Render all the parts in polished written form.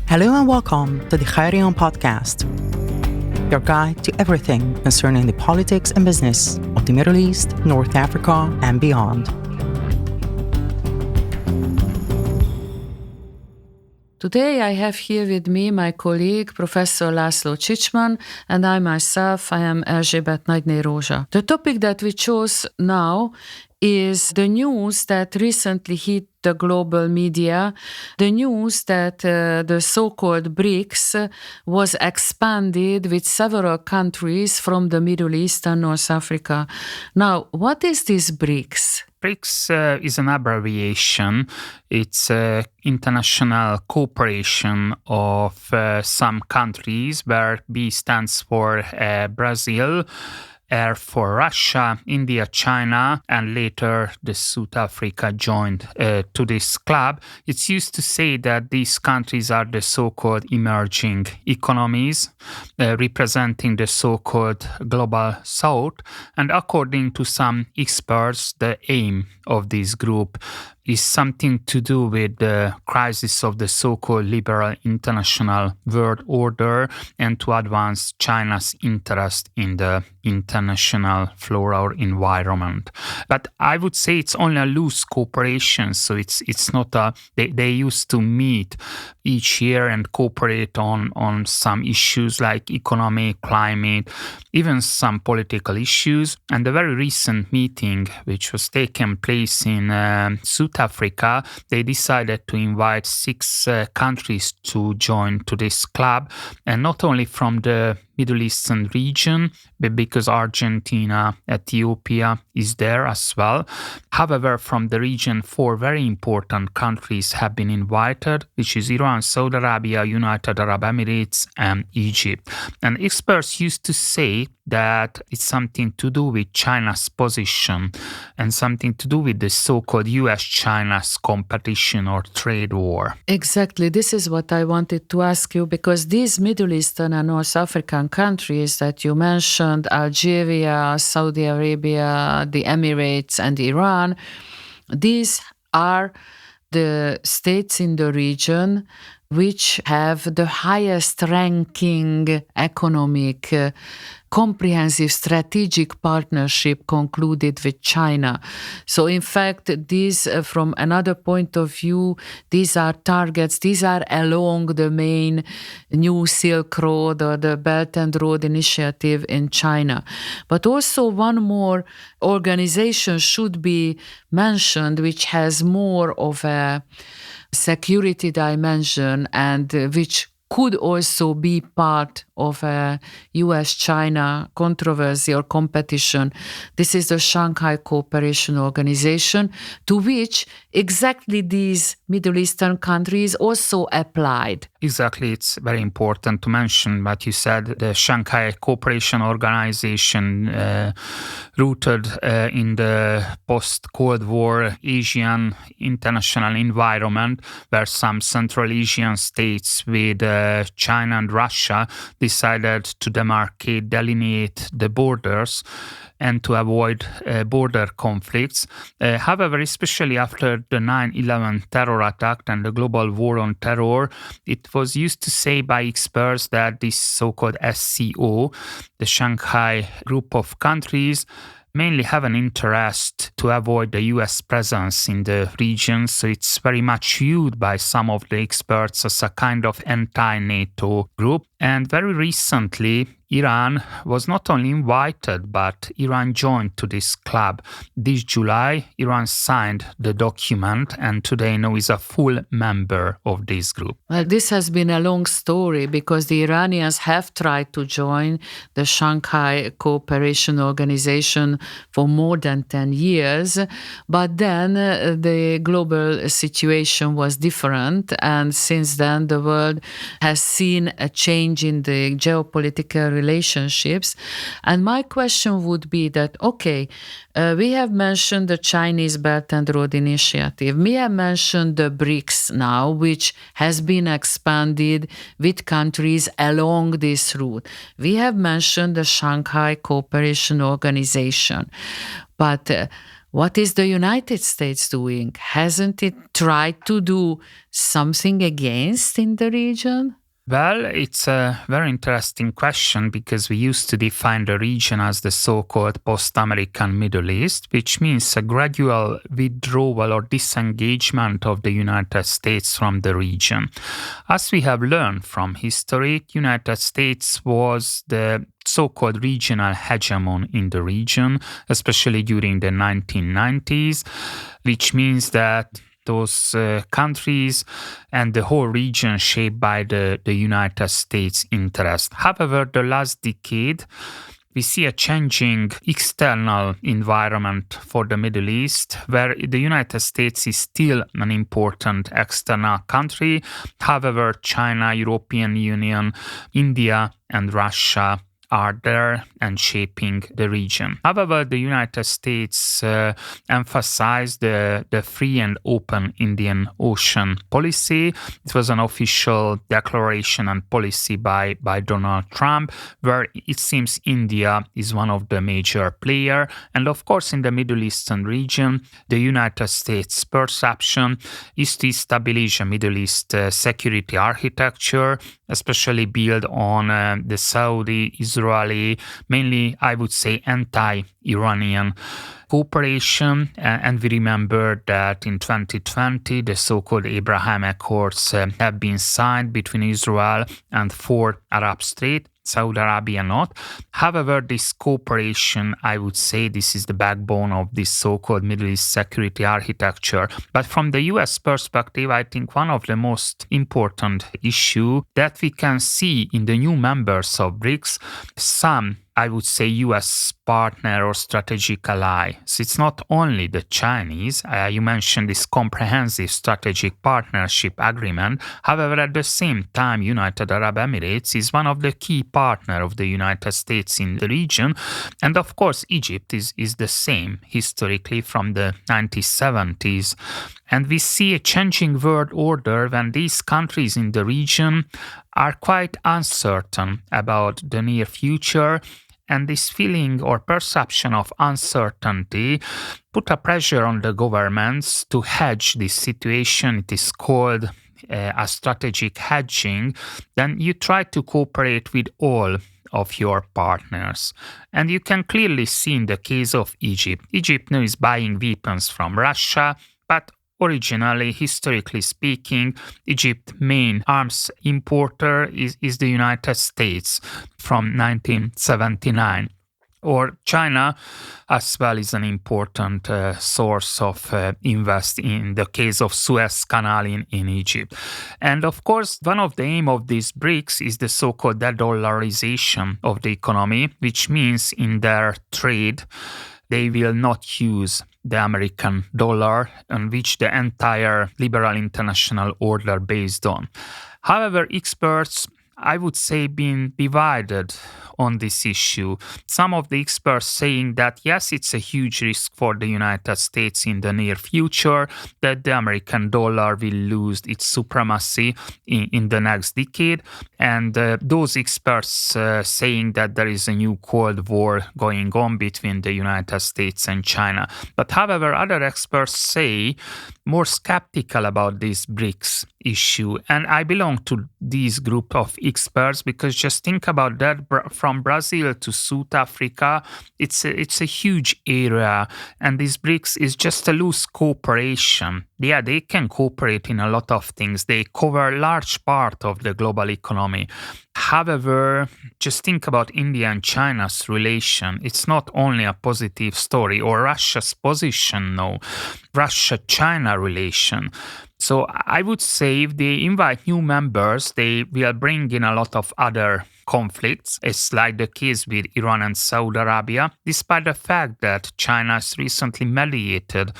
Hello and welcome to the Khayrion podcast, your guide to everything concerning the politics and business of the Middle East, North Africa, and beyond. Today I have here with me my colleague, Professor László Csicsmann, and I myself, I am Erzsébet N. Rózsa. The topic that we chose now is the news that recently hit the global media, the news that the so-called BRICS was expanded with several countries from the Middle East and North Africa. Now, what is this BRICS? BRICS is an abbreviation. It's international cooperation of some countries where B stands for Brazil, R for Russia, India, China, and later the South Africa joined to this club. It's used to say that these countries are the so-called emerging economies, representing the so-called global south. And according to some experts, the aim of this group is something to do with the crisis of the so-called liberal international world order and to advance China's interest in the international flora or environment. But I would say it's only a loose cooperation, so it's not they used to meet each year and cooperate on some issues like economy, climate, even some political issues. And the very recent meeting, which was taken place in South Africa, they decided to invite 6 countries to join to this club, and not only from the Middle Eastern region, but because Argentina, Ethiopia is there as well. However, from the region, 4 very important countries have been invited, which is Iran, Saudi Arabia, United Arab Emirates, and Egypt. And experts used to say that it's something to do with China's position and something to do with the so-called US-China's competition or trade war. Exactly. This is what I wanted to ask you, because these Middle Eastern and North African countries that you mentioned, Algeria, Saudi Arabia, the Emirates, and Iran, these are the states in the region which have the highest ranking economic comprehensive strategic partnership concluded with China. So in fact, these, from another point of view, these are targets, these are along the main New Silk Road or the Belt and Road Initiative in China. But also one more organization should be mentioned, which has more of a security dimension and which could also be part of a US-China controversy or competition. This is the Shanghai Cooperation Organization, to which exactly these Middle Eastern countries also applied. Exactly, it's very important to mention what you said. The Shanghai Cooperation Organization, rooted in the post-Cold War Asian international environment, where some Central Asian states with China and Russia decided to delineate the borders and to avoid border conflicts. However, especially after the 9/11 terror attack and the global war on terror, it was used to say by experts that this so-called SCO, the Shanghai Group of Countries, mainly have an interest to avoid the US presence in the region, so it's very much viewed by some of the experts as a kind of anti-NATO group. And very recently, Iran was not only invited, but Iran joined to this club. This July, Iran signed the document and today now is a full member of this group. Well, this has been a long story because the Iranians have tried to join the Shanghai Cooperation Organization for more than 10 years, but then the global situation was different, and since then the world has seen a change change in the geopolitical relationships. And my question would be that, okay, we have mentioned the Chinese Belt and Road Initiative. We have mentioned the BRICS now, which has been expanded with countries along this route. We have mentioned the Shanghai Cooperation Organization. But what is the United States doing? Hasn't it tried to do something against in the region? Well, it's a very interesting question because we used to define the region as the so-called post-American Middle East, which means a gradual withdrawal or disengagement of the United States from the region. As we have learned from history, the United States was the so-called regional hegemon in the region, especially during the 1990s, which means that those countries and the whole region shaped by the United States interest. However, the last decade, we see a changing external environment for the Middle East, where the United States is still an important external country. However, China, European Union, India, and Russia are there and shaping the region. However, the United States emphasized the free and open Indian Ocean policy. It was an official declaration and policy by Donald Trump, where it seems India is one of the major players. And of course, in the Middle Eastern region, the United States perception is to establish a Middle East security architecture, especially built on the Saudi, Israeli, mainly, I would say, anti-Iranian cooperation. And we remember that in 2020, the so-called Abraham Accords have been signed between Israel and 4 Arab states. Saudi Arabia not. However, this cooperation, I would say this is the backbone of this so-called Middle East security architecture. But from the US perspective, I think one of the most important issues that we can see in the new members of BRICS, some, I would say, US partner or strategic ally. So it's not only the Chinese. You mentioned this comprehensive strategic partnership agreement. However, at the same time, United Arab Emirates is one of the key partners of the United States in the region. And of course, Egypt is the same historically from the 1970s. And we see a changing world order when these countries in the region are quite uncertain about the near future. And this feeling or perception of uncertainty put a pressure on the governments to hedge this situation. It is called a strategic hedging. Then you try to cooperate with all of your partners. And you can clearly see in the case of Egypt. Egypt now is buying weapons from Russia, but originally, historically speaking, Egypt's main arms importer is the United States from 1979. Or China as well is an important source of invest in the case of Suez Canal in Egypt. And of course, one of the aims of these BRICS is the so-called de-dollarization of the economy, which means in their trade, they will not use the American dollar on which the entire liberal international order based on. However, experts, I would say, been divided on this issue. Some of the experts saying that yes, it's a huge risk for the United States in the near future, that the American dollar will lose its supremacy in the next decade. And those experts saying that there is a new Cold War going on between the United States and China. But however, other experts say more skeptical about this BRICS issue. And I belong to this group of experts because just think about that, from Brazil to South Africa, it's a huge area, and this BRICS is just a loose cooperation. Yeah, they can cooperate in a lot of things. They cover a large part of the global economy. However, just think about India and China's relation. It's not only a positive story, or Russia's position, no, Russia-China relation. So I would say if they invite new members, they will bring in a lot of other conflicts. It's like the case with Iran and Saudi Arabia, despite the fact that China has recently mediated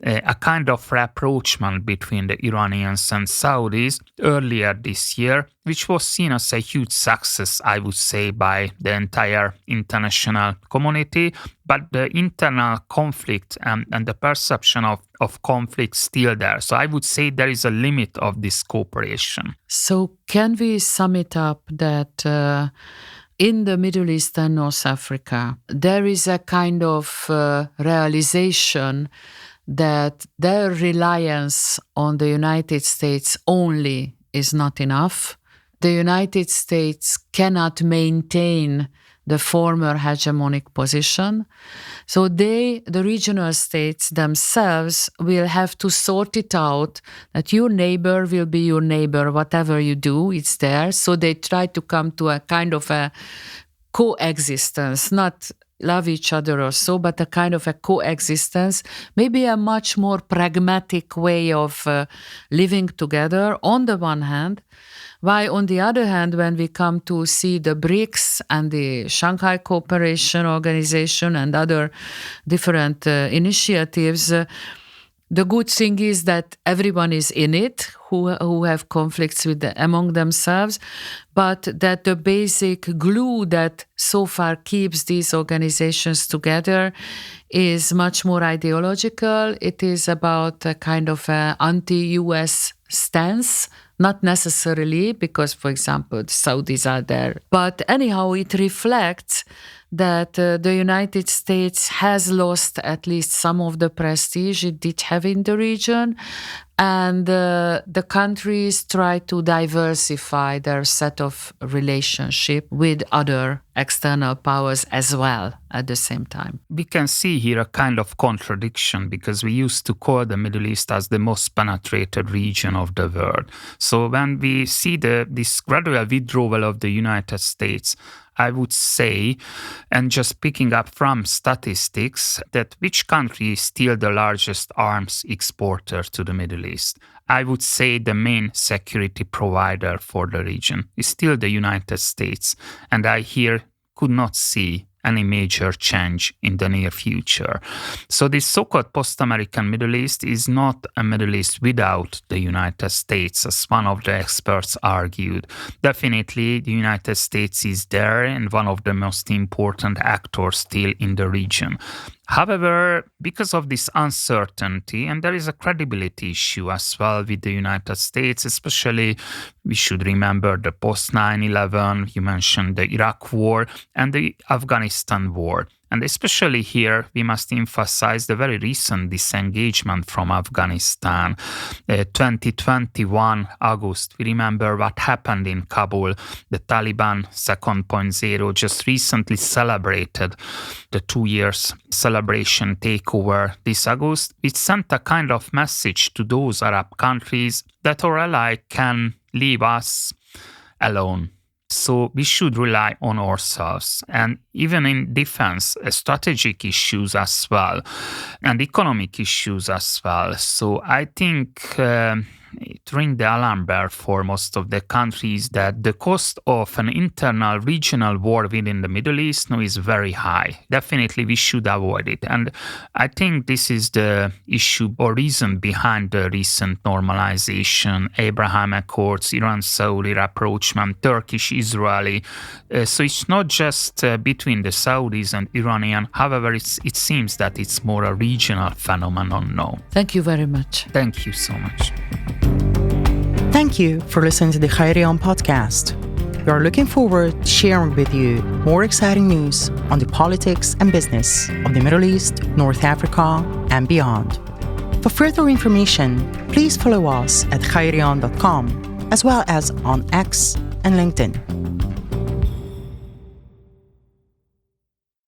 a kind of rapprochement between the Iranians and Saudis earlier this year, which was seen as a huge success, I would say, by the entire international community. But the internal conflict and the perception of conflict still there. So I would say there is a limit of this cooperation. So can we sum it up that in the Middle East and North Africa, there is a kind of realization that their reliance on the United States only is not enough. The United States cannot maintain the former hegemonic position. So the regional states themselves will have to sort it out, that your neighbor will be your neighbor, whatever you do, it's there. So they try to come to a kind of a coexistence, not love each other or so, but a kind of a coexistence, maybe a much more pragmatic way of living together on the one hand. While on the other hand, when we come to see the BRICS and the Shanghai Cooperation Organization and other different initiatives, the good thing is that everyone is in it who have conflicts among themselves, but that the basic glue that so far keeps these organizations together is much more ideological. It is about a kind of an anti-US stance, not necessarily because, for example, the Saudis are there. But anyhow, it reflects that the United States has lost at least some of the prestige it did have in the region, and the countries try to diversify their set of relationship with other external powers as well at the same time. We can see here a kind of contradiction because we used to call the Middle East as the most penetrated region of the world. So when we see this gradual withdrawal of the United States, I would say, and just picking up from statistics, that which country is still the largest arms exporter to the Middle East? I would say the main security provider for the region is still the United States. And I here could not see any major change in the near future. So this so-called post-American Middle East is not a Middle East without the United States, as one of the experts argued. Definitely, the United States is there and one of the most important actors still in the region. However, because of this uncertainty, and there is a credibility issue as well with the United States, especially we should remember the post-9/11, you mentioned the Iraq War and the Afghanistan War. And especially here, we must emphasize the very recent disengagement from Afghanistan. 2021 August, we remember what happened in Kabul. The Taliban 2.0 just recently celebrated the 2 years celebration takeover this August. It sent a kind of message to those Arab countries that our ally can leave us alone. So we should rely on ourselves, and even in defense, strategic issues as well, and economic issues as well. So I think it rings the alarm bell for most of the countries that the cost of an internal regional war within the Middle East now is very high. Definitely we should avoid it. And I think this is the issue or reason behind the recent normalization, Abraham Accords, Iran-Saudi rapprochement, Turkish-Israeli. So it's not just between the Saudis and Iranian. However, it seems that it's more a regional phenomenon now. Thank you very much. Thank you so much. Thank you for listening to the Khayrion podcast. We are looking forward to sharing with you more exciting news on the politics and business of the Middle East, North Africa, and beyond. For further information, please follow us at khayrion.com as well as on X and LinkedIn.